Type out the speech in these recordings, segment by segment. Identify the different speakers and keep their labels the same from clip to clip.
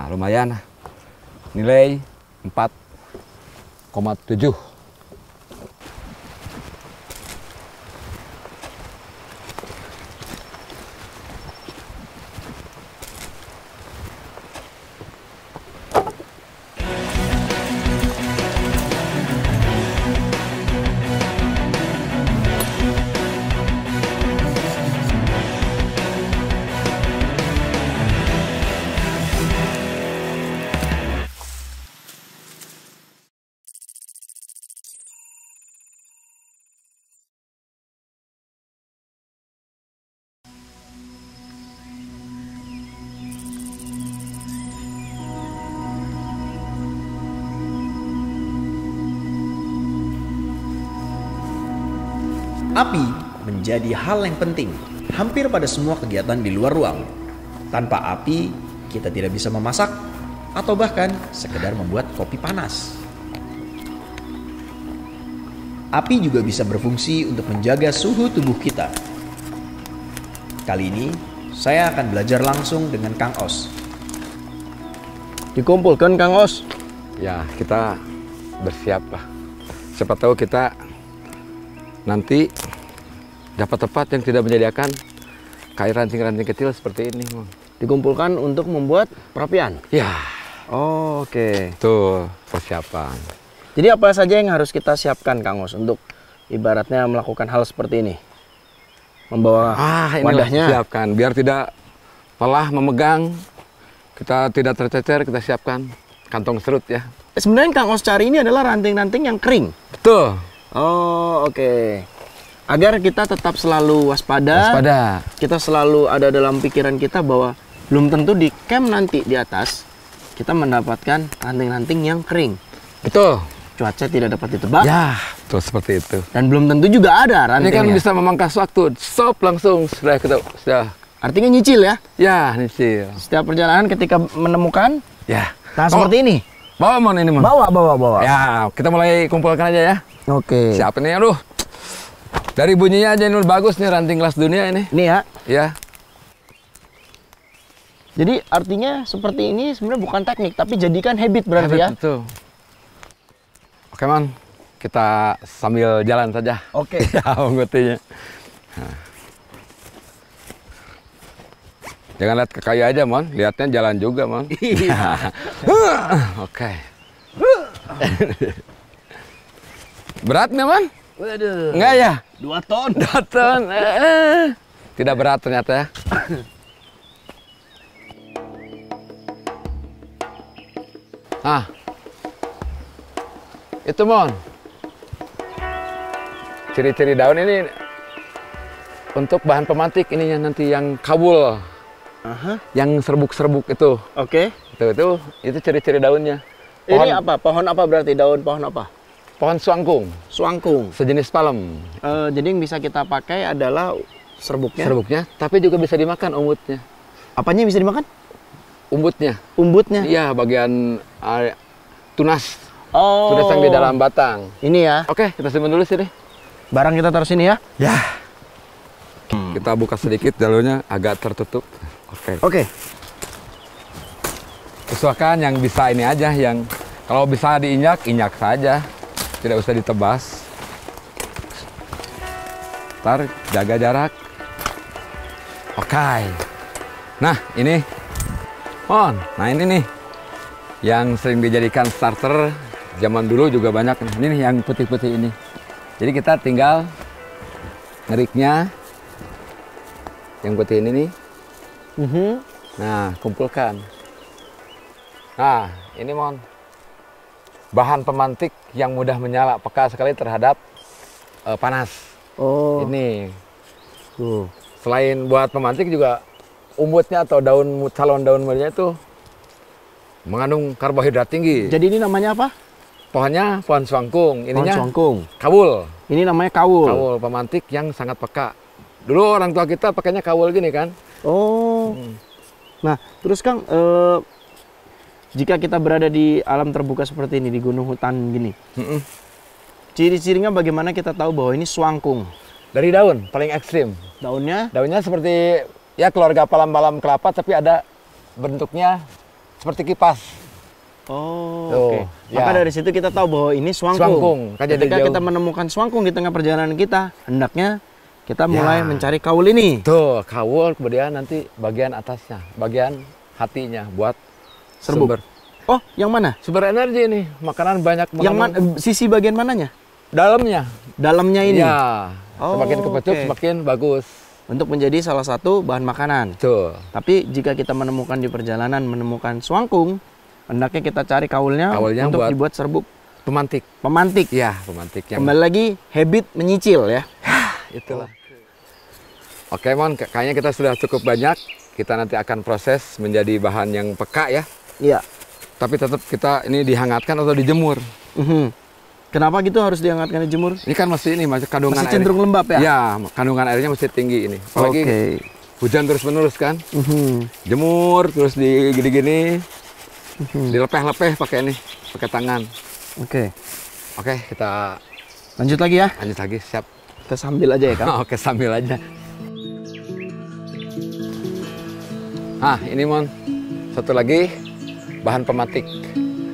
Speaker 1: Nah, lumayan. Nilai 4,7.
Speaker 2: Api menjadi hal yang penting hampir pada semua kegiatan di luar ruang. Tanpa api, kita tidak bisa memasak atau bahkan sekedar membuat kopi panas. Api juga bisa berfungsi untuk menjaga suhu tubuh kita. Kali ini, saya akan belajar langsung dengan Kang Os.
Speaker 3: Dikumpulkan Kang Os.
Speaker 1: Ya, kita bersiap lah. Siapa tahu kita nanti dapat tempat yang tidak menyediakan kayak ranting-ranting kecil seperti ini.
Speaker 3: Dikumpulkan untuk membuat perapian?
Speaker 1: Ya.
Speaker 3: Oh, oke.
Speaker 1: Tuh, persiapan.
Speaker 3: Jadi apa saja yang harus kita siapkan Kang Os untuk ibaratnya melakukan hal seperti ini? Membawa wadahnya?
Speaker 1: Siapkan, biar tidak lelah memegang. Kita tidak tercecer, kita siapkan kantong serut ya.
Speaker 3: Sebenarnya Kang Os cari ini adalah ranting-ranting yang kering?
Speaker 1: Betul.
Speaker 3: Oh, oke. Agar kita tetap selalu waspada. Kita selalu ada dalam pikiran kita bahwa belum tentu di camp nanti di atas kita mendapatkan ranting-ranting yang kering.
Speaker 1: Betul.
Speaker 3: Cuaca tidak dapat ditebak.
Speaker 1: Ya, betul seperti itu.
Speaker 3: Dan belum tentu juga ada rantingnya.
Speaker 1: Ini kan bisa memangkas waktu. Stop langsung sudah.
Speaker 3: Artinya nyicil ya?
Speaker 1: Ya, nyicil.
Speaker 3: Setiap perjalanan ketika menemukan.
Speaker 1: Ya.
Speaker 3: Nah, seperti ini.
Speaker 1: Bawa Mon ini Mon.
Speaker 3: Bawa.
Speaker 1: Ya, kita mulai kumpulkan aja ya.
Speaker 3: Oke.
Speaker 1: Siapa nih? Aduh. Dari bunyinya aja ini bagus nih, ranting kelas dunia ini.
Speaker 3: Ini ya?
Speaker 1: Ya.
Speaker 3: Jadi artinya seperti ini sebenarnya bukan teknik, tapi jadikan habit berarti ya?
Speaker 1: Betul. Oke Mon, kita sambil jalan saja.
Speaker 3: Oke.
Speaker 1: Ya, menggutinya. Nah. Jangan lihat ke kayu aja Mon, lihatnya jalan juga Mon.
Speaker 3: Iya.
Speaker 1: Oke. Berat nggak Mon?
Speaker 3: Waduh.
Speaker 1: Enggak ya?
Speaker 3: 2 ton.
Speaker 1: 2 ton. Tidak berat ternyata ya. Ah. Itu Mon. Ciri-ciri daun ini untuk bahan pemantik ininya nanti yang kabul. Yang serbuk-serbuk itu.
Speaker 3: Oke.
Speaker 1: Itu ciri-ciri daunnya.
Speaker 3: Ini apa? Pohon apa berarti? Daun pohon apa?
Speaker 1: Pohon suangkung.
Speaker 3: Suangkung.
Speaker 1: Sejenis palem.
Speaker 3: Jadi yang bisa kita pakai adalah serbuknya.
Speaker 1: Serbuknya, tapi juga bisa dimakan umbutnya.
Speaker 3: Apanya yang bisa dimakan?
Speaker 1: Umbutnya.
Speaker 3: Umbutnya?
Speaker 1: Iya, bagian tunas.
Speaker 3: Oh.
Speaker 1: Tunas yang di dalam batang.
Speaker 3: Ini ya.
Speaker 1: Oke, kita simpan dulu sini.
Speaker 3: Barang kita taruh sini ya.
Speaker 1: Ya. Kita buka sedikit jalurnya agak tertutup. Oke. Usahakan yang bisa ini aja, yang kalau bisa diinjak, injak saja. Tidak usah ditebas. Ntar jaga jarak. Oke. Nah, ini. Mon, nah ini nih. Yang sering dijadikan starter zaman dulu juga banyak. Ini nih yang putih-putih ini. Jadi kita tinggal ngeriknya. Yang putih ini nih. Nah, kumpulkan. Nah, ini Mon. Bahan pemantik yang mudah menyala, peka sekali terhadap panas.
Speaker 3: Oh.
Speaker 1: Ini. Tuh. Selain buat pemantik juga umbutnya atau calon daun mulianya itu mengandung karbohidrat tinggi.
Speaker 3: Jadi ini namanya apa?
Speaker 1: Pohonnya pohon suangkung. Ininya
Speaker 3: pohon suangkung.
Speaker 1: Kawul.
Speaker 3: Ini namanya kawul.
Speaker 1: Kawul pemantik yang sangat peka. Dulu orang tua kita pakainya kawul gini kan.
Speaker 3: Oh. Nah, terus Kang, jika kita berada di alam terbuka seperti ini, di gunung hutan gini, ciri-cirinya bagaimana kita tahu bahwa ini suangkung?
Speaker 1: Dari daun, paling ekstrim.
Speaker 3: Daunnya?
Speaker 1: Daunnya seperti ya keluarga palam-palam kelapa, tapi ada bentuknya seperti kipas.
Speaker 3: Oh,
Speaker 1: Tuh,
Speaker 3: oke.
Speaker 1: ya.
Speaker 3: Maka dari situ kita tahu bahwa ini swangkung.
Speaker 1: Swangkung, kan jadi
Speaker 3: Ketika
Speaker 1: jauh.
Speaker 3: kita menemukan swangkung di tengah perjalanan kita, hendaknya kita mulai
Speaker 1: Ya.
Speaker 3: mencari kaul ini.
Speaker 1: Tuh, kaul, kemudian nanti bagian atasnya, bagian hatinya buat
Speaker 3: Serbuk.
Speaker 1: sumber.
Speaker 3: Oh, yang mana?
Speaker 1: Sumber energi ini, makanan banyak.
Speaker 3: Yang sisi bagian mananya?
Speaker 1: Dalamnya.
Speaker 3: Dalamnya ini.
Speaker 1: Ya,
Speaker 3: Oh,
Speaker 1: semakin kepecut
Speaker 3: oke.
Speaker 1: semakin bagus.
Speaker 3: Untuk menjadi salah satu bahan makanan.
Speaker 1: Tuh.
Speaker 3: Tapi jika kita menemukan di perjalanan menemukan swangkung, hendaknya kita cari kaulnya untuk
Speaker 1: buat
Speaker 3: dibuat serbuk
Speaker 1: pemantik.
Speaker 3: pemantik.
Speaker 1: Ya, pemantik yang
Speaker 3: Kembali lagi habit menyicil ya.
Speaker 1: itulah. Oke, Mon, kayaknya kita sudah cukup banyak. Kita nanti akan proses menjadi bahan yang peka ya.
Speaker 3: Iya.
Speaker 1: Tapi tetap kita ini dihangatkan atau dijemur.
Speaker 3: Kenapa gitu harus dihangatkan dijemur?
Speaker 1: Ini kan masih kandungan
Speaker 3: Masih cenderung lembab ya?
Speaker 1: Ya, kandungan airnya masih tinggi ini. Apalagi
Speaker 3: Oke.
Speaker 1: hujan terus-menerus kan. Jemur terus di gini-gini. Dilepeh-lepeh pakai ini, pakai tangan.
Speaker 3: Oke.
Speaker 1: Oke, kita
Speaker 3: Lanjut lagi ya.
Speaker 1: lanjut lagi, siap.
Speaker 3: Kita sambil aja ya, Kang.
Speaker 1: Oke, sambil aja. Ah, ini Mon. Satu lagi bahan pemantik.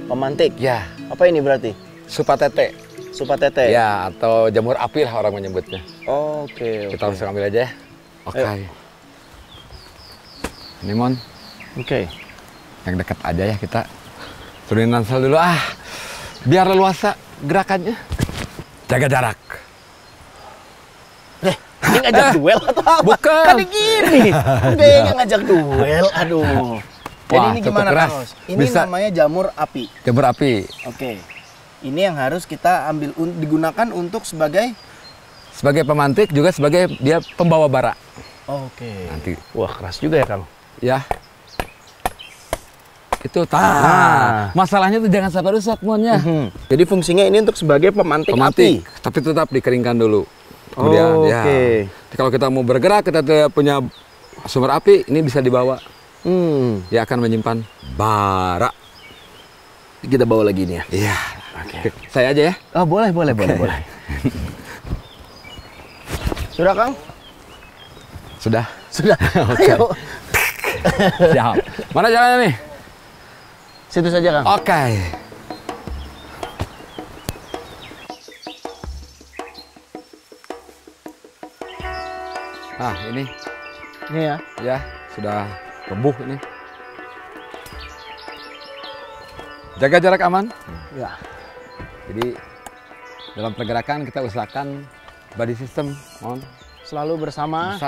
Speaker 3: Pemantik.
Speaker 1: Ya,
Speaker 3: Apa ini berarti?
Speaker 1: supatete.
Speaker 3: Supatete.
Speaker 1: Ya, atau jamur api lah orang menyebutnya.
Speaker 3: Oke.
Speaker 1: Kita langsung ambil aja ya. Oke.
Speaker 3: Ayo.
Speaker 1: Ini Mon,
Speaker 3: Oke.
Speaker 1: yang dekat aja ya kita. Turunin ransel dulu biar leluasa gerakannya. Jaga jarak.
Speaker 3: Ini ngajak duel atau apa?
Speaker 1: Bukan.
Speaker 3: Kan gini. Kayaknya ngajak duel. Aduh. Jadi
Speaker 1: Wah,
Speaker 3: ini
Speaker 1: cukup
Speaker 3: gimana,
Speaker 1: keras.
Speaker 3: Kang Os? Ini
Speaker 1: Bisa.
Speaker 3: namanya jamur api.
Speaker 1: Jamur api.
Speaker 3: Oke. Ini yang harus kita ambil digunakan untuk sebagai
Speaker 1: Sebagai pemantik juga sebagai dia pembawa bara.
Speaker 3: Oke.
Speaker 1: Nanti
Speaker 3: Wah, keras juga ya, Kang.
Speaker 1: ya. Itu masalahnya tuh jangan sampai rusak Mon ya.
Speaker 3: Jadi fungsinya ini untuk sebagai pemantik,
Speaker 1: Pemantik,
Speaker 3: api.
Speaker 1: tapi tetap dikeringkan dulu. Kemudian ya.
Speaker 3: Oke.
Speaker 1: Kalau kita mau bergerak, kita tidak punya sumber api, ini bisa dibawa. Dia akan menyimpan bara.
Speaker 3: Kita bawa lagi ini ya.
Speaker 1: Iya.
Speaker 3: Oke.
Speaker 1: Saya aja ya.
Speaker 3: Oh, boleh. Sudah, Kang?
Speaker 1: Sudah.
Speaker 3: Sudah. Ayo.
Speaker 1: Siap. Mana jalannya nih?
Speaker 3: Situ saja, Kang.
Speaker 1: Oke. Nah, ini
Speaker 3: Ini ya.
Speaker 1: ya sudah rembuh ini. Jaga jarak aman.
Speaker 3: Ya.
Speaker 1: Jadi dalam pergerakan kita usahakan body system
Speaker 3: Selalu bersama,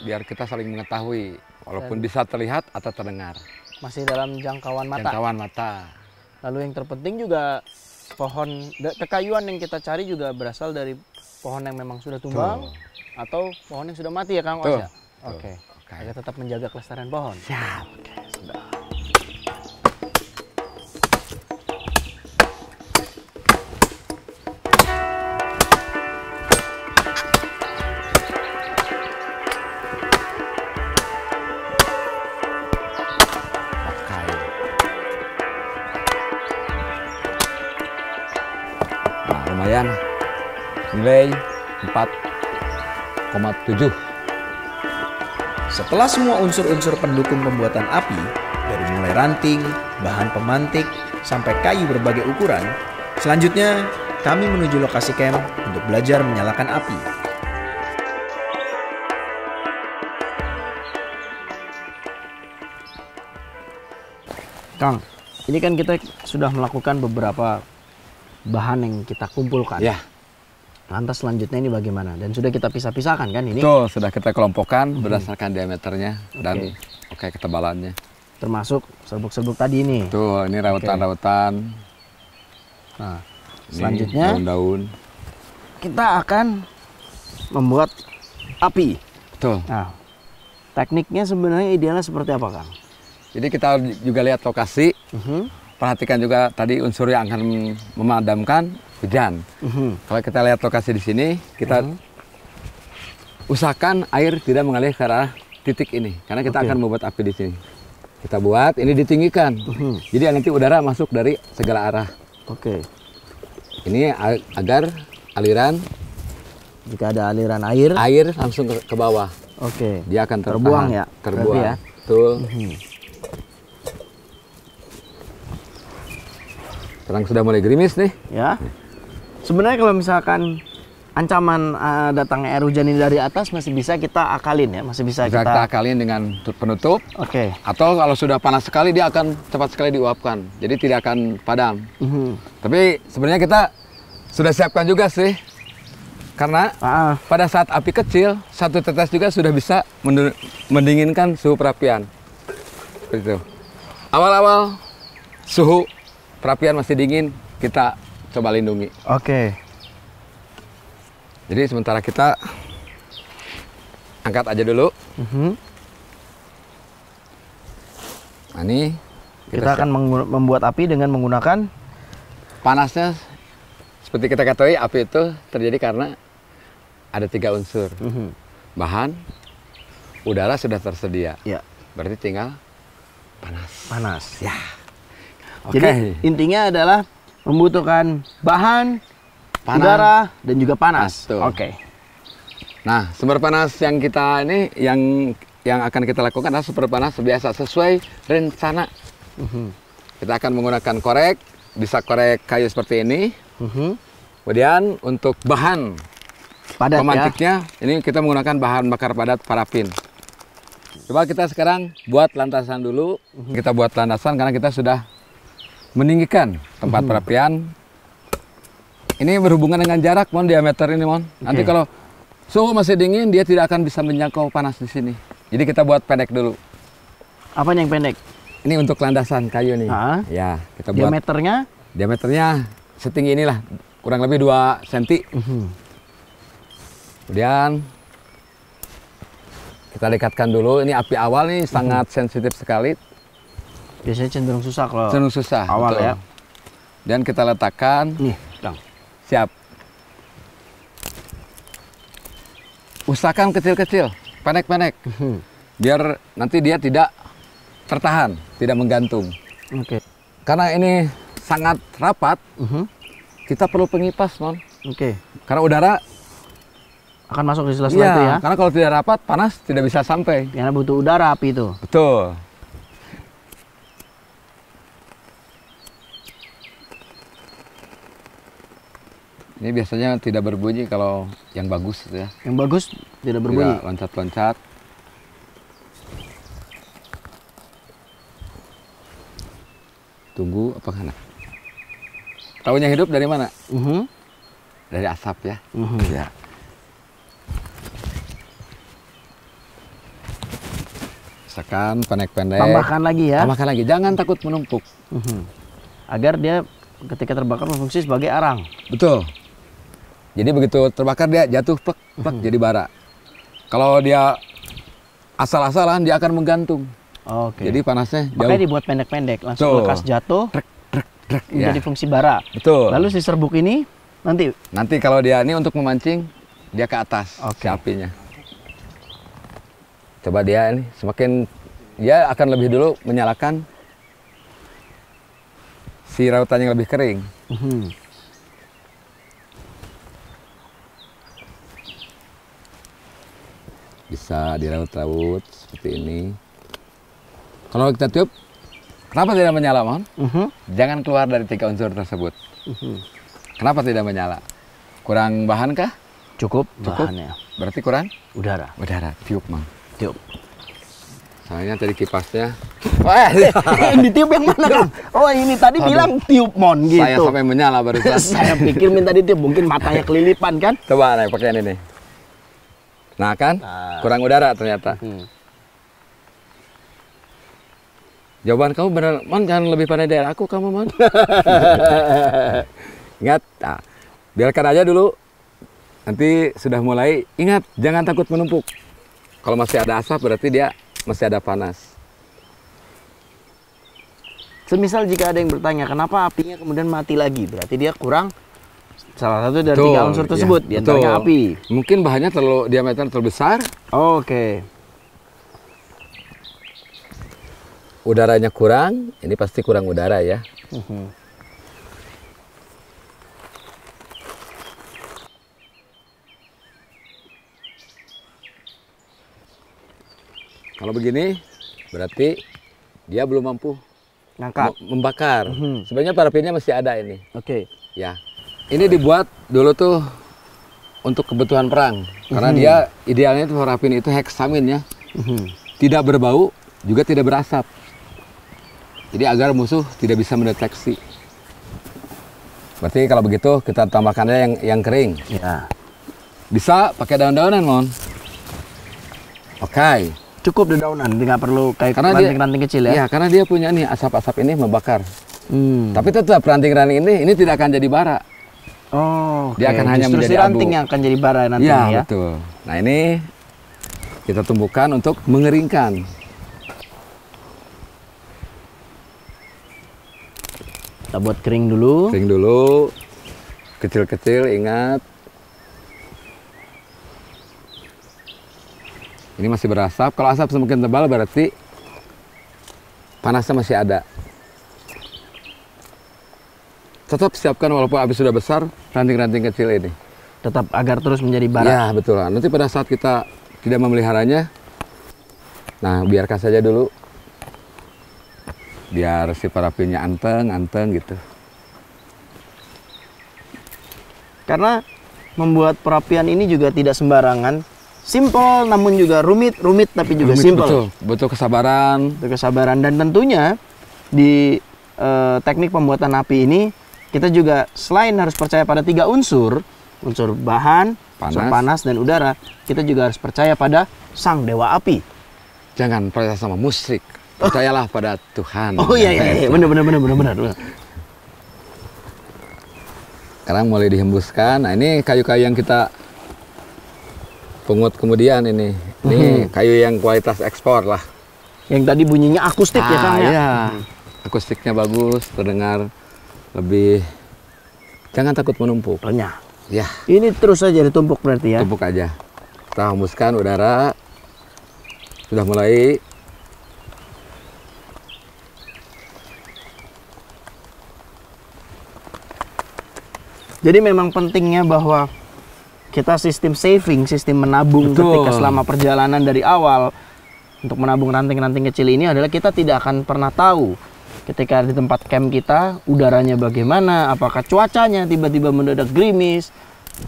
Speaker 1: biar kita saling mengetahui walaupun bisa terlihat atau terdengar.
Speaker 3: masih dalam jangkauan mata.
Speaker 1: Jangkauan mata.
Speaker 3: Lalu yang terpenting juga kekayuan yang kita cari juga berasal dari pohon yang memang sudah tumbang atau pohon yang sudah mati ya, Kang Os ya? Oke. Agar tetap menjaga kelestarian pohon.
Speaker 1: Siap.
Speaker 3: Sudah.
Speaker 1: Nah, lumayan. Nilai 4,7.
Speaker 2: Setelah semua unsur-unsur pendukung pembuatan api, dari mulai ranting, bahan pemantik, sampai kayu berbagai ukuran, selanjutnya kami menuju lokasi camp untuk belajar menyalakan api.
Speaker 3: Kang, ini kan kita sudah melakukan beberapa bahan yang kita kumpulkan.
Speaker 1: Ya.
Speaker 3: Lantas selanjutnya ini bagaimana? Dan sudah kita pisah-pisahkan kan ini?
Speaker 1: Betul, sudah kita kelompokkan berdasarkan diameternya dan ketebalannya.
Speaker 3: Termasuk serbuk-serbuk tadi ini.
Speaker 1: Tuh, ini rautan-rautan.
Speaker 3: Nah,
Speaker 1: Ini
Speaker 3: selanjutnya
Speaker 1: daun-daun.
Speaker 3: kita akan membuat api.
Speaker 1: Tuh.
Speaker 3: Nah, tekniknya sebenarnya idealnya seperti apa, Kang?
Speaker 1: Jadi kita juga lihat lokasi. Perhatikan juga tadi unsur yang akan memadamkan hujan. Kalau kita lihat lokasi di sini, kita usahakan air tidak mengalir ke arah titik ini, karena kita akan membuat api di sini. Kita buat ini ditinggikan, jadi nanti udara masuk dari segala arah.
Speaker 3: Oke.
Speaker 1: Ini agar aliran
Speaker 3: Jika ada aliran air,
Speaker 1: langsung ke bawah.
Speaker 3: oke.
Speaker 1: Dia akan
Speaker 3: Terbuang
Speaker 1: tertahan,
Speaker 3: ya,
Speaker 1: terbuang.
Speaker 3: berarti ya.
Speaker 1: Betul. Sekarang sudah mulai gerimis nih.
Speaker 3: Ya. Sebenarnya kalau misalkan ancaman datangnya air hujan ini dari atas masih bisa kita akalin ya, masih bisa
Speaker 1: kita akalin dengan penutup.
Speaker 3: Oke.
Speaker 1: Atau kalau sudah panas sekali dia akan cepat sekali diuapkan, jadi tidak akan padam. Tapi sebenarnya kita sudah siapkan juga sih, karena pada saat api kecil 1 tetes juga sudah bisa mendinginkan suhu perapian. Seperti itu. Awal-awal suhu perapian masih dingin, kita coba lindungi.
Speaker 3: Oke.
Speaker 1: Jadi sementara kita angkat aja dulu. Nah, ini
Speaker 3: kita akan membuat api dengan menggunakan
Speaker 1: panasnya. Seperti kita ketahui, api itu terjadi karena ada 3 unsur. Bahan, udara sudah tersedia.
Speaker 3: Ya.
Speaker 1: Berarti tinggal panas.
Speaker 3: Panas.
Speaker 1: Ya.
Speaker 3: Jadi intinya adalah membutuhkan bahan, udara, dan juga panas. Oke.
Speaker 1: Nah, sumber panas yang kita ini yang akan kita lakukan adalah sumber panas biasa sesuai rencana. Kita akan menggunakan korek, bisa korek kayu seperti ini. Kemudian untuk bahan
Speaker 3: padat
Speaker 1: pemantiknya, ini kita menggunakan bahan bakar padat parafin. Coba kita sekarang buat landasan dulu. Kita buat landasan karena kita sudah meninggikan tempat perapian. Ini berhubungan dengan jarak, Mon, diameter ini, Mon. Nanti kalau suhu masih dingin, dia tidak akan bisa menjangkau panas di sini. Jadi kita buat pendek dulu.
Speaker 3: Apa yang pendek?
Speaker 1: Ini untuk landasan kayu nih. Ya, kita buat. Diameternya setinggi inilah, kurang lebih 2 cm. Kemudian kita dekatkan dulu. Ini api awal nih sangat sensitif sekali.
Speaker 3: Biasanya cenderung susah kalau
Speaker 1: awal, betul. Ya. Dan kita letakkan.
Speaker 3: Nih, Kang.
Speaker 1: Siap. Usahakan kecil-kecil, pendek-pendek. Biar nanti dia tidak tertahan, tidak menggantung.
Speaker 3: Oke.
Speaker 1: Karena ini sangat rapat, kita perlu pengipas, Mon.
Speaker 3: Oke.
Speaker 1: Karena udara
Speaker 3: akan masuk di sela-sela itu ya.
Speaker 1: Karena kalau tidak rapat, panas tidak bisa sampai.
Speaker 3: Karena butuh udara api itu.
Speaker 1: Betul. Ini biasanya tidak berbunyi kalau yang bagus ya.
Speaker 3: Yang bagus tidak berbunyi.
Speaker 1: Tidak loncat-loncat. Tunggu apa kan? Tahunya hidup dari mana? Dari asap ya. Ya. Misalkan pendek-pendek.
Speaker 3: Tambahkan lagi ya.
Speaker 1: Tambahkan lagi. Jangan takut menumpuk.
Speaker 3: Agar dia ketika terbakar berfungsi sebagai arang.
Speaker 1: Betul. Jadi begitu terbakar dia jatuh plek, plek jadi bara. Kalau dia asal-asalan dia akan menggantung.
Speaker 3: Oke.
Speaker 1: Jadi panasnya jauh.
Speaker 3: Makanya dibuat pendek-pendek, langsung lekas jatuh, menjadi fungsi bara.
Speaker 1: Betul.
Speaker 3: Lalu si serbuk ini
Speaker 1: nanti kalau dia ini untuk memancing dia ke atas si apinya. Coba dia ini semakin dia akan lebih dulu menyalakan si rautan yang lebih kering. Bisa diraut-raut seperti ini. Kalau kita tiup, kenapa tidak menyala, Mon? Jangan keluar dari 3 unsur tersebut. Kenapa tidak menyala? Kurang bahan kah?
Speaker 3: Cukup bahannya.
Speaker 1: Berarti kurang?
Speaker 3: Udara.
Speaker 1: Udara, tiup, Mang.
Speaker 3: Tiup.
Speaker 1: Soalnya tadi kipasnya.
Speaker 3: Wah, ditiup yang mana, Kang? Oh, ini tadi bilang tiup, Mon, gitu.
Speaker 1: Saya sampai menyala barusan.
Speaker 3: Saya pikir minta ditiup, mungkin matanya kelilipan kan?
Speaker 1: Coba nih pakai ini nih. Nah kan, kurang udara ternyata. Jawaban kamu benar, Mon, jangan lebih pandai dari aku kamu, Mon. Ingat, biarkan aja dulu. Nanti sudah mulai, ingat, jangan takut menumpuk. Kalau masih ada asap berarti dia masih ada panas.
Speaker 3: Semisal jika ada yang bertanya, kenapa apinya kemudian mati lagi? Berarti dia kurang salah satu dari 3 unsur tersebut, ya, diantaranya api.
Speaker 1: Mungkin bahannya diameter terlalu besar.
Speaker 3: Oke.
Speaker 1: Udaranya kurang, ini pasti kurang udara ya. Kalau begini, berarti dia belum mampu
Speaker 3: Ngangkat.
Speaker 1: membakar. Sebenarnya parafinnya masih ada ini.
Speaker 3: Oke.
Speaker 1: Ya, ini dibuat dulu tuh untuk kebutuhan perang. Karena dia idealnya tuh parafin itu heksamin ya. Tidak berbau, juga tidak berasap. Jadi agar musuh tidak bisa mendeteksi. Berarti kalau begitu kita tambahkannya yang kering.
Speaker 3: Ya.
Speaker 1: Bisa pakai daun-daunan, Mon. Oke.
Speaker 3: Cukup dedaunan, nggak perlu kayak
Speaker 1: Karena
Speaker 3: ranting-ranting kecil ya.
Speaker 1: Iya, karena dia punya nih asap-asap ini membakar.
Speaker 3: Hmm.
Speaker 1: Tapi tetap ranting-ranting ini tidak akan jadi bara.
Speaker 3: Oh,
Speaker 1: Dia akan hanya
Speaker 3: justru
Speaker 1: menjadi
Speaker 3: si ranting
Speaker 1: abu.
Speaker 3: yang akan jadi bara nantinya
Speaker 1: Iya,
Speaker 3: ya.
Speaker 1: betul. Nah, ini kita tumbuhkan untuk mengeringkan.
Speaker 3: Kita buat kering dulu.
Speaker 1: Kering dulu. Kecil-kecil, ingat. Ini masih berasap. Kalau asap semakin tebal berarti panasnya masih ada. Tetap siapkan walaupun api sudah besar, ranting-ranting kecil ini.
Speaker 3: Tetap agar terus menjadi bara.
Speaker 1: Ya, betul. Nanti pada saat kita tidak memeliharanya, nah biarkan saja dulu. Biar si parafinnya anteng gitu.
Speaker 3: Karena membuat perapian ini juga tidak sembarangan. Simple namun juga rumit tapi juga simple.
Speaker 1: Betul, butuh kesabaran.
Speaker 3: Butuh kesabaran dan tentunya di teknik pembuatan api ini kita juga selain harus percaya pada 3 unsur bahan, unsur panas dan udara, kita juga harus percaya pada sang dewa api.
Speaker 1: Jangan percaya sama musyrik. Percayalah pada Tuhan.
Speaker 3: Oh iya, benar.
Speaker 1: Sekarang mulai dihembuskan. Nah, ini kayu-kayu yang kita pungut kemudian ini. Ini kayu yang kualitas ekspor lah.
Speaker 3: Yang tadi bunyinya akustik ya Kang ya?
Speaker 1: Iya. Akustiknya bagus, terdengar lebih. Jangan takut menumpuk.
Speaker 3: Renyah.
Speaker 1: Ya.
Speaker 3: Ini terus saja ditumpuk berarti ya?
Speaker 1: Tumpuk aja. Kita hembuskan udara. Sudah mulai.
Speaker 3: Jadi memang pentingnya bahwa kita sistem saving, sistem menabung ketika selama perjalanan dari awal untuk menabung ranting-ranting kecil ini adalah kita tidak akan pernah tahu ketika di tempat camp kita udaranya bagaimana, apakah cuacanya tiba-tiba mendadak gerimis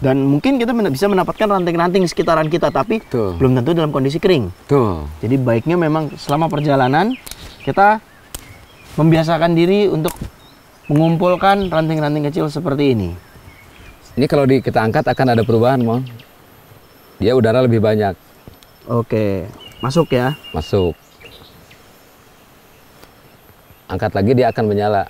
Speaker 3: dan mungkin kita bisa mendapatkan ranting-ranting di sekitaran kita tapi belum tentu dalam kondisi kering. Jadi baiknya memang selama perjalanan kita membiasakan diri untuk mengumpulkan ranting-ranting kecil seperti ini.
Speaker 1: Ini kalau kita angkat akan ada perubahan, Mon. Dia udara lebih banyak.
Speaker 3: Oke, masuk ya?
Speaker 1: Masuk. Angkat lagi dia akan menyala.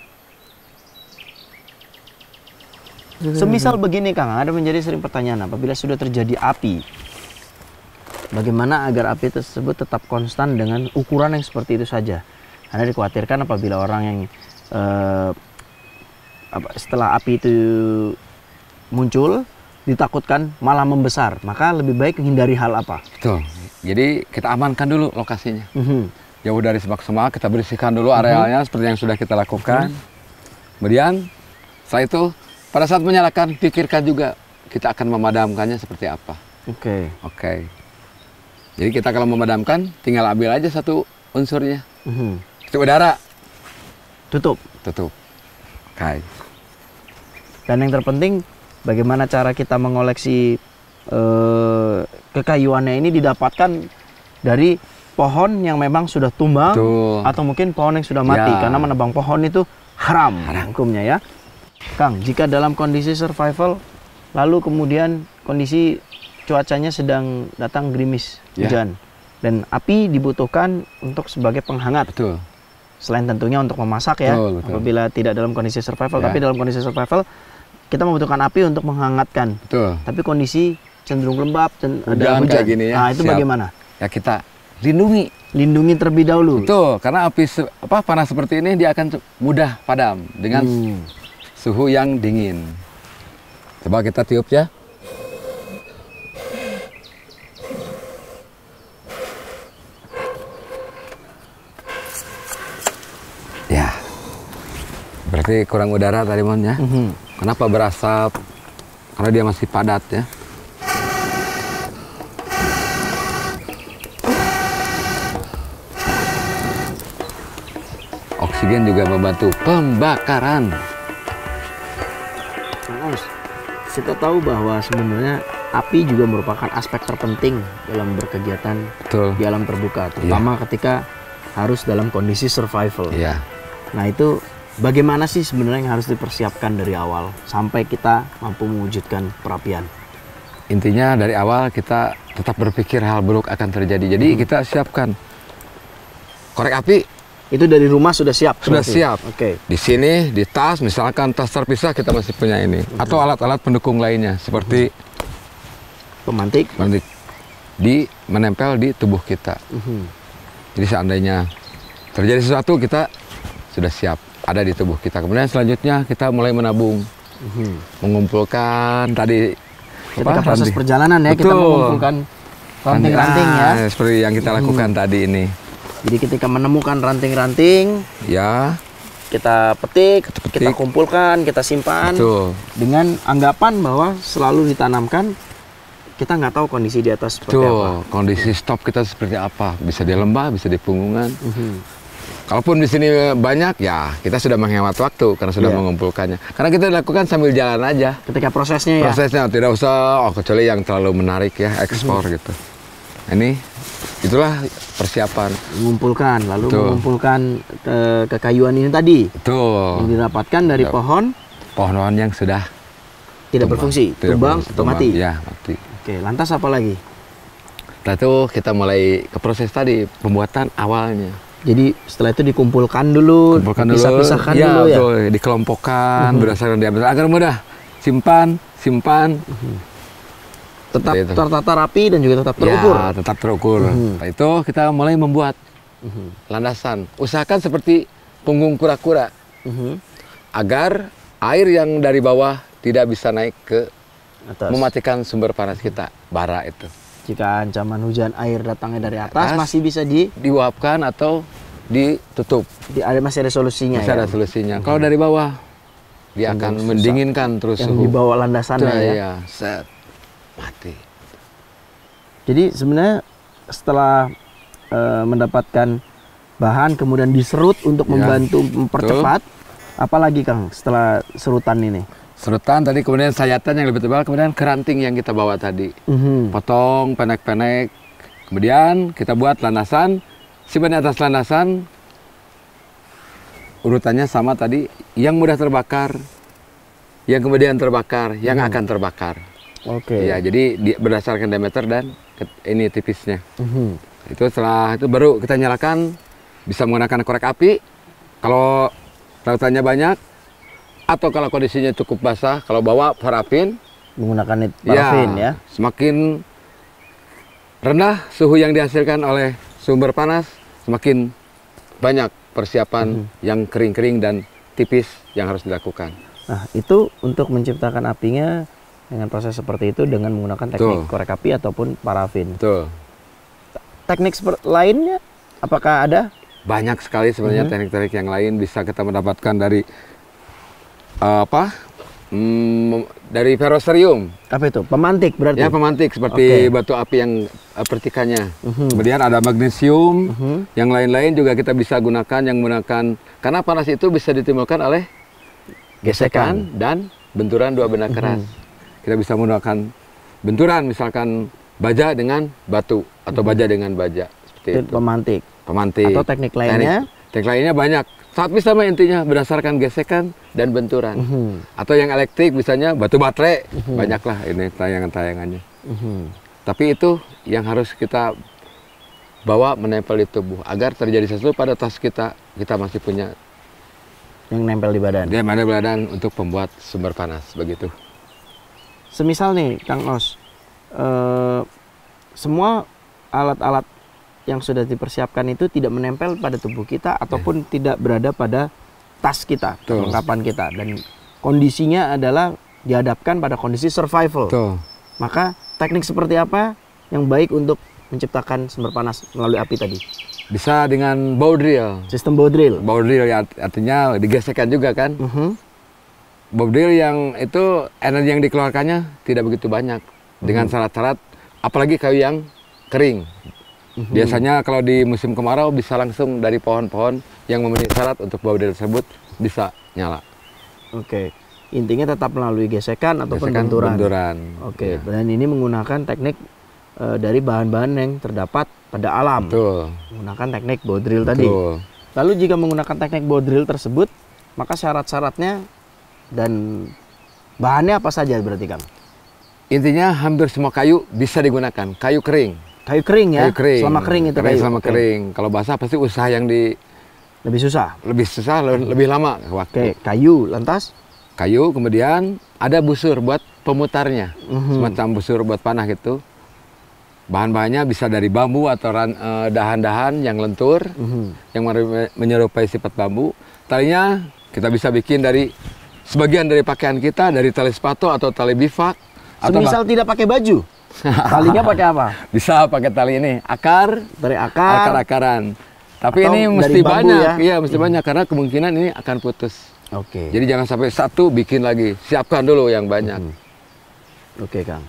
Speaker 3: Semisal begini Kang, ada menjadi sering pertanyaan apabila sudah terjadi api, bagaimana agar api tersebut tetap konstan dengan ukuran yang seperti itu saja? Karena dikhawatirkan apabila orang yang setelah api itu muncul, ditakutkan malah membesar, maka lebih baik menghindari hal apa?
Speaker 1: Betul. Jadi kita amankan dulu lokasinya. Jauh dari semak-semak, kita bersihkan dulu arealnya seperti yang sudah kita lakukan. Kemudian setelah itu pada saat menyalakan, pikirkan juga kita akan memadamkannya seperti apa. Oke. Jadi kita kalau memadamkan, tinggal ambil aja satu unsurnya. Itu udara.
Speaker 3: Tutup.
Speaker 1: Oke.
Speaker 3: Dan yang terpenting, bagaimana cara kita mengoleksi kekayuannya ini didapatkan dari pohon yang memang sudah tumbang atau mungkin pohon yang sudah mati karena menebang pohon itu haram hukumnya ya. Kang, jika dalam kondisi survival lalu kemudian kondisi cuacanya sedang datang gerimis hujan dan api dibutuhkan untuk sebagai penghangat. Selain tentunya untuk memasak ya, apabila tidak dalam kondisi survival, tapi dalam kondisi survival kita membutuhkan api untuk menghangatkan. Tapi kondisi cenderung lembab dan ada hujan.
Speaker 1: Gini ya,
Speaker 3: nah, itu bagaimana?
Speaker 1: Ya kita lindungi
Speaker 3: terlebih dahulu.
Speaker 1: Karena api panas seperti ini dia akan mudah padam dengan suhu yang dingin. Coba kita tiup ya. Ya. Berarti kurang udara tadi, Mon ya. Kenapa berasap? Karena dia masih padat ya. oksigen juga membantu pembakaran.
Speaker 3: Mas, kita tahu bahwa sebenarnya api juga merupakan aspek terpenting dalam berkegiatan
Speaker 1: Betul.
Speaker 3: di alam terbuka, terutama ketika harus dalam kondisi survival.
Speaker 1: Iya.
Speaker 3: Nah itu bagaimana sih sebenarnya yang harus dipersiapkan dari awal sampai kita mampu mewujudkan perapian?
Speaker 1: Intinya dari awal kita tetap berpikir hal buruk akan terjadi. Jadi kita siapkan korek api.
Speaker 3: Itu dari rumah sudah siap?
Speaker 1: Sudah siap.
Speaker 3: Oke.
Speaker 1: Di sini, di tas, misalkan tas terpisah kita masih punya ini. Atau alat-alat pendukung lainnya seperti
Speaker 3: Pemantik?
Speaker 1: menempel di tubuh kita. Jadi seandainya terjadi sesuatu kita sudah siap ada di tubuh kita. Kemudian selanjutnya kita mulai menabung, mengumpulkan tadi
Speaker 3: ketika proses perjalanan ya. Betul. Kita mengumpulkan ranting-ranting ya.
Speaker 1: Seperti yang kita lakukan tadi ini.
Speaker 3: Jadi ketika menemukan ranting-ranting,
Speaker 1: ya
Speaker 3: kita petik, kita kumpulkan, kita simpan.
Speaker 1: Betul.
Speaker 3: Dengan anggapan bahwa selalu ditanamkan kita nggak tahu kondisi di atas seperti apa.
Speaker 1: Kondisi stop kita seperti apa, bisa di lembah, bisa di punggungan. Kalaupun di sini banyak, ya kita sudah menghemat waktu karena sudah mengumpulkannya. Karena kita lakukan sambil jalan aja.
Speaker 3: Ketika prosesnya ya.
Speaker 1: Prosesnya tidak usah, kecuali yang terlalu menarik ya, ekspor gitu. Ini, itulah persiapan.
Speaker 3: Mengumpulkan, lalu mengumpulkan kekayuan ini tadi.
Speaker 1: Betul.
Speaker 3: Yang didapatkan dari pohon
Speaker 1: yang sudah
Speaker 3: tidak berfungsi, tumbang atau mati.
Speaker 1: Ya, mati.
Speaker 3: Oke, lantas apa lagi?
Speaker 1: Setelah itu kita mulai ke proses tadi, pembuatan awalnya.
Speaker 3: Jadi setelah itu dikumpulkan dulu, dipisah-pisahkan dulu ya?
Speaker 1: Betul, dikelompokkan berdasarkan diameter agar mudah simpan.
Speaker 3: Tetap tertata rapi dan juga tetap terukur.
Speaker 1: Ya, tetap terukur. Setelah itu kita mulai membuat landasan. Usahakan seperti punggung kura-kura agar air yang dari bawah tidak bisa naik ke atas, mematikan sumber panas kita, bara itu.
Speaker 3: Jika ancaman hujan air datangnya dari atas masih bisa
Speaker 1: diuapkan atau ditutup.
Speaker 3: Masih ada solusinya.
Speaker 1: Masih ada solusinya. Kalau dari bawah dia akan mendinginkan terus
Speaker 3: yang
Speaker 1: suhu.
Speaker 3: Di bawah landasannya ya.
Speaker 1: Iya, set mati.
Speaker 3: Jadi sebenarnya setelah mendapatkan bahan kemudian diserut untuk membantu mempercepat, apalagi Kang setelah serutan ini?
Speaker 1: Serutan tadi, kemudian sayatan yang lebih tebal, kemudian keranting yang kita bawa tadi. Potong pendek-pendek, kemudian kita buat landasan. Simpan di atas landasan, urutannya sama tadi, yang mudah terbakar, yang kemudian terbakar, yang akan terbakar.
Speaker 3: Oke.
Speaker 1: Ya, jadi berdasarkan diameter dan ini tipisnya. Itu setelah itu baru kita nyalakan, bisa menggunakan korek api. Kalau lautannya banyak, atau kalau kondisinya cukup basah, kalau bawa parafin,
Speaker 3: menggunakan parafin ya.
Speaker 1: Semakin rendah suhu yang dihasilkan oleh sumber panas, semakin banyak persiapan yang kering-kering dan tipis yang harus dilakukan.
Speaker 3: Nah, itu untuk menciptakan apinya dengan proses seperti itu dengan menggunakan teknik korek api ataupun parafin.
Speaker 1: Betul.
Speaker 3: Teknik lainnya apakah ada?
Speaker 1: Banyak sekali sebenarnya teknik-teknik yang lain bisa kita mendapatkan dari dari ferroserium.
Speaker 3: Apa itu? Pemantik berarti?
Speaker 1: Ya, pemantik seperti batu api yang pertikannya. Kemudian ada magnesium, yang lain-lain juga kita bisa gunakan, yang menggunakan, karena panas itu bisa ditimbulkan oleh gesekan dan benturan dua benda keras. Kita bisa menggunakan benturan, misalkan baja dengan batu atau baja dengan baja. Seperti itu.
Speaker 3: Pemantik.
Speaker 1: Pemantik.
Speaker 3: Atau teknik lainnya?
Speaker 1: Teknik lainnya banyak. Tapi sama intinya berdasarkan gesekan dan benturan. Atau yang elektrik misalnya batu baterai, banyaklah ini tayangan-tayangannya. Tapi itu yang harus kita bawa menempel di tubuh agar terjadi sesuatu pada tas kita masih punya
Speaker 3: yang nempel di badan.
Speaker 1: Dia nempel di badan untuk pembuat sumber panas begitu.
Speaker 3: Semisal nih Kang Os, semua alat-alat yang sudah dipersiapkan itu tidak menempel pada tubuh kita ataupun tidak berada pada tas kita, perlengkapan kita, dan kondisinya adalah dihadapkan pada kondisi survival. Maka teknik seperti apa yang baik untuk menciptakan sumber panas melalui api tadi?
Speaker 1: Bisa dengan bow drill.
Speaker 3: Sistem bow drill.
Speaker 1: Bow drill ya, artinya digesekkan juga kan. Bow drill yang itu energi yang dikeluarkannya tidak begitu banyak dengan syarat-syarat, apalagi kayu yang kering. Biasanya kalau di musim kemarau bisa langsung dari pohon-pohon yang memenuhi syarat untuk baut drill tersebut bisa nyala.
Speaker 3: Oke. Intinya tetap melalui gesekan ataupun benturan. Oke.
Speaker 1: Ya.
Speaker 3: Dan ini menggunakan teknik dari bahan-bahan yang terdapat pada alam.
Speaker 1: Betul.
Speaker 3: Menggunakan teknik baut drill tadi.
Speaker 1: Betul.
Speaker 3: Lalu jika menggunakan teknik baut drill tersebut, maka syarat-syaratnya dan bahannya apa saja berarti, Kang?
Speaker 1: Intinya hampir semua kayu bisa digunakan. Kayu kering.
Speaker 3: Kayu kering ya?
Speaker 1: Kayu kering.
Speaker 3: Selama kering itu kayu?
Speaker 1: Selama kering. Kalau basah pasti usaha yang
Speaker 3: lebih susah?
Speaker 1: Lebih susah, lebih lama waktu.
Speaker 3: Oke, kayu, lantas?
Speaker 1: Kayu, kemudian ada busur buat pemutarnya. Semacam busur buat panah gitu. Bahan-bahannya bisa dari bambu atau dahan-dahan yang lentur, yang menyerupai sifat bambu. Talinya kita bisa bikin dari sebagian dari pakaian kita, dari tali sepatu atau tali bivak.
Speaker 3: Semisal tidak pakai baju? Talinya pakai apa?
Speaker 1: Bisa pakai tali ini,
Speaker 3: dari akar,
Speaker 1: akar-akaran. Tapi
Speaker 3: atau
Speaker 1: ini mesti
Speaker 3: bambu,
Speaker 1: banyak,
Speaker 3: ya?
Speaker 1: Iya mesti banyak karena kemungkinan ini akan putus.
Speaker 3: Oke.
Speaker 1: Jadi jangan sampai satu bikin lagi, siapkan dulu yang banyak.
Speaker 3: Oke, Kang.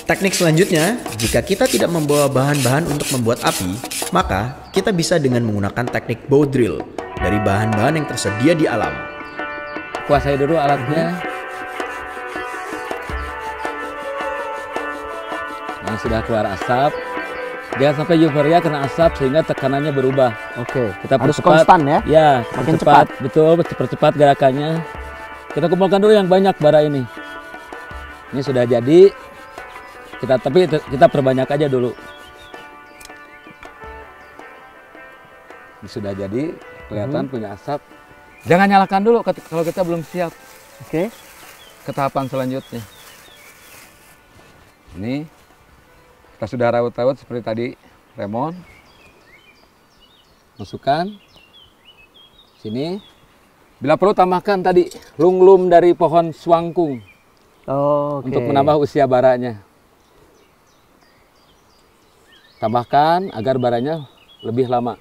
Speaker 2: Teknik selanjutnya, jika kita tidak membawa bahan-bahan untuk membuat api, maka kita bisa dengan menggunakan teknik bow drill dari bahan-bahan yang tersedia di alam.
Speaker 1: Kuasai dulu alatnya. Yang sudah keluar asap, jangan sampai euforia kena asap sehingga tekanannya berubah.
Speaker 3: Oke,
Speaker 1: Kita
Speaker 3: harus
Speaker 1: percepat,
Speaker 3: konstan ya?
Speaker 1: Ya,
Speaker 3: Makin
Speaker 1: cepat, betul, percepat gerakannya. Kita kumpulkan dulu yang banyak bara ini. Ini sudah jadi. Tapi kita perbanyak aja dulu. Ini sudah jadi, kelihatan punya asap. Jangan nyalakan dulu kalau kita belum siap.
Speaker 3: Oke.
Speaker 1: Ke tahapan selanjutnya. Ini kita sudah raut-raut seperti tadi, remon. Masukkan sini. Bila perlu tambahkan tadi lunglum dari pohon suangkung untuk menambah usia baranya. Tambahkan agar baranya lebih lama.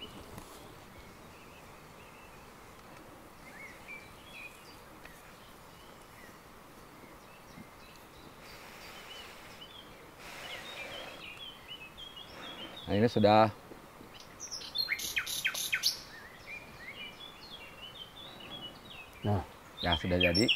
Speaker 1: Nah, ini sudah ya sudah jadi.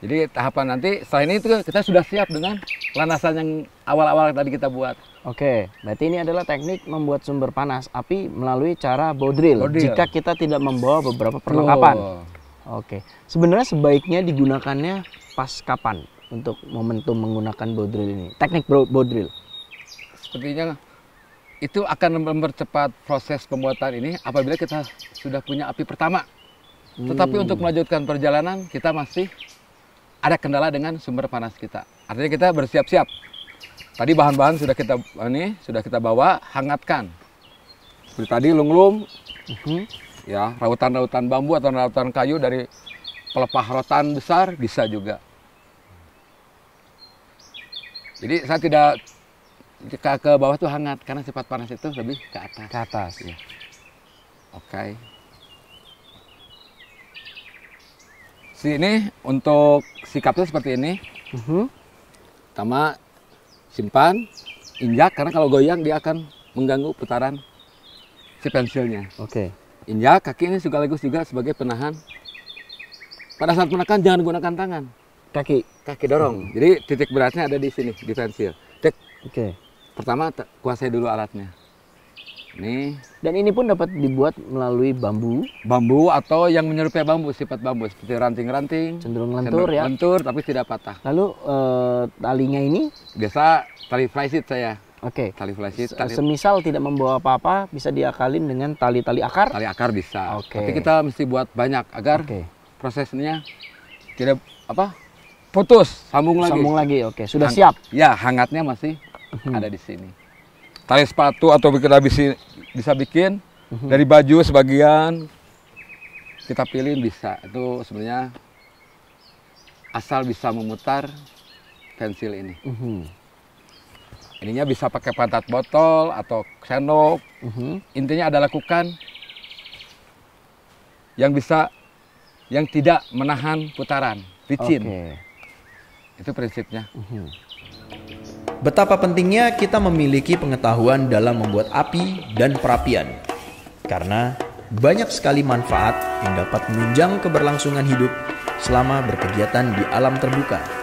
Speaker 1: Jadi tahapan nanti setelah ini itu kita sudah siap dengan lanasan yang awal-awal tadi kita buat.
Speaker 3: Oke, berarti ini adalah teknik membuat sumber panas api melalui cara bow drill. Jika kita tidak membawa beberapa perlengkapan. Oke, sebenarnya sebaiknya digunakannya pas kapan untuk momentum menggunakan bow drill ini? Teknik bow drill.
Speaker 1: Sepertinya itu akan mempercepat proses pembuatan ini apabila kita sudah punya api pertama. Tetapi untuk melanjutkan perjalanan kita masih ada kendala dengan sumber panas kita. Artinya kita bersiap-siap. Tadi bahan-bahan sudah kita bawa, hangatkan. Seperti tadi lunglum, ya rautan-rautan bambu atau rautan kayu dari pelepah rotan besar bisa juga. Jadi saya tidak ke bawah tuh hangat karena sifat panas itu lebih ke atas.
Speaker 3: Ke atas.
Speaker 1: Ya. Oke. Sini untuk sikapnya seperti ini. Pertama simpan, injak karena kalau goyang dia akan mengganggu putaran si pensilnya.
Speaker 3: Oke.
Speaker 1: Injak kaki ini sekaligus juga sebagai penahan. Pada saat menekan jangan gunakan tangan. Kaki dorong. Jadi titik beratnya ada di sini di pensil.
Speaker 3: Oke.
Speaker 1: Pertama kuasai dulu alatnya. Nih.
Speaker 3: Dan ini pun dapat dibuat melalui bambu.
Speaker 1: Bambu atau yang menyerupai bambu, sifat bambu seperti ranting-ranting.
Speaker 3: Cenderung lentur ya.
Speaker 1: Lentur tapi tidak patah.
Speaker 3: Lalu talinya ini?
Speaker 1: Biasa tali flysheet saya.
Speaker 3: Oke.
Speaker 1: Tali flysheet.
Speaker 3: Semisal tidak membawa apa-apa, bisa diakalin dengan tali-tali akar?
Speaker 1: Tali akar bisa.
Speaker 3: Oke.
Speaker 1: Tapi kita mesti buat banyak agar prosesnya tidak putus, sambung lagi.
Speaker 3: Sambung lagi, oke. Sudah siap?
Speaker 1: Ya, hangatnya masih ada di sini. Tali sepatu atau kita bisa bikin dari baju sebagian kita pilih bisa. Itu sebenarnya asal bisa memutar pensil ini. Ininya bisa pakai pantat botol atau sendok. Intinya ada lakukan yang tidak menahan putaran, licin. Itu prinsipnya.
Speaker 2: Betapa pentingnya kita memiliki pengetahuan dalam membuat api dan perapian. Karena banyak sekali manfaat yang dapat menunjang keberlangsungan hidup selama berkegiatan di alam terbuka.